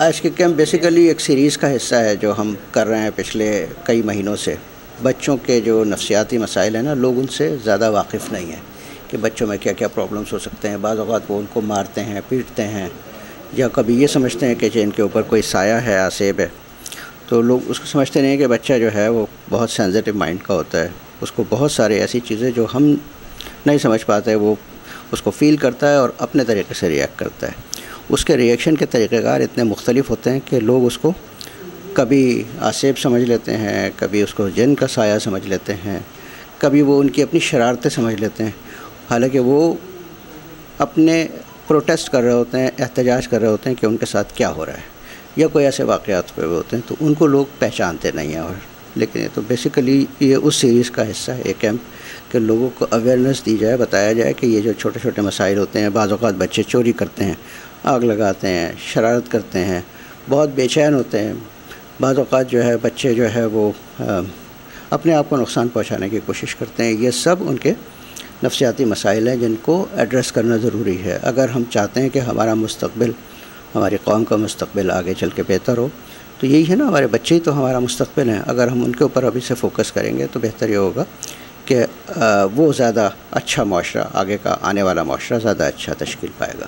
آج کے camp basically ایک سیریز کا حصہ ہے جو ہم کر رہے ہیں پچھلے کئی مہینوں سے۔ بچوں کے جو نفسیاتی مسائل ہیں نا، لوگ ان سے زیادہ واقف نہیں ہیں کہ بچوں میں کیا کیا پرابلمس ہو سکتے ہیں۔ بعض اوقات وہ ان کو مارتے ہیں، پیٹتے ہیں، یا کبھی یہ سمجھتے ہیں کہ ان کے اوپر کوئی سایہ ہے، آسیب ہے، تو لوگ اس کو سمجھتے نہیں ہیں کہ بچہ جو ہے وہ بہت سینسٹیو مائنڈ کا ہوتا ہے، اس کو بہت سارے ایسی چیزیں جو ہم نہیں سمجھ پاتے وہ اس کو فیل کرتا ہے اور اپنے طریقے سے ریئیکٹ کرتا ہے۔ اس کے ریئیکشن کے طریقہ کار اتنے مختلف ہوتے ہیں کہ لوگ اس کو کبھی آسیب سمجھ لیتے ہیں، کبھی اس کو جن کا سایہ سمجھ لیتے ہیں، کبھی وہ ان کی اپنی شرارتیں سمجھ لیتے ہیں، حالانکہ وہ اپنے پروٹیسٹ کر رہے ہوتے ہیں، احتجاج کر رہے ہوتے ہیں کہ ان کے ساتھ کیا ہو رہا ہے، یا کوئی ایسے واقعات ہوئے ہوتے ہیں تو ان کو لوگ پہچانتے نہیں ہیں۔ اور لیکن یہ تو بیسیکلی یہ اس سیریز کا حصہ ہے، ایک کیمپ، کہ لوگوں کو اویئرنیس دی جائے، بتایا جائے کہ یہ جو چھوٹے چھوٹے مسائل ہوتے ہیں، بعض اوقات بچے چوری کرتے ہیں، آگ لگاتے ہیں، شرارت کرتے ہیں، بہت بے چین ہوتے ہیں، بعض اوقات جو ہے بچے جو ہے وہ اپنے آپ کو نقصان پہنچانے کی کوشش کرتے ہیں۔ یہ سب ان کے نفسیاتی مسائل ہیں جن کو ایڈریس کرنا ضروری ہے اگر ہم چاہتے ہیں کہ ہمارا مستقبل، ہماری قوم کا مستقبل آگے چل کے بہتر ہو۔ تو یہی ہے نا، ہمارے بچے ہی تو ہمارا مستقبل ہیں۔ اگر ہم ان کے اوپر ابھی سے فوکس کریں گے تو بہتر یہ ہوگا کہ وہ زیادہ اچھا معاشرہ، آگے کا آنے والا معاشرہ زیادہ اچھا تشکیل پائے گا۔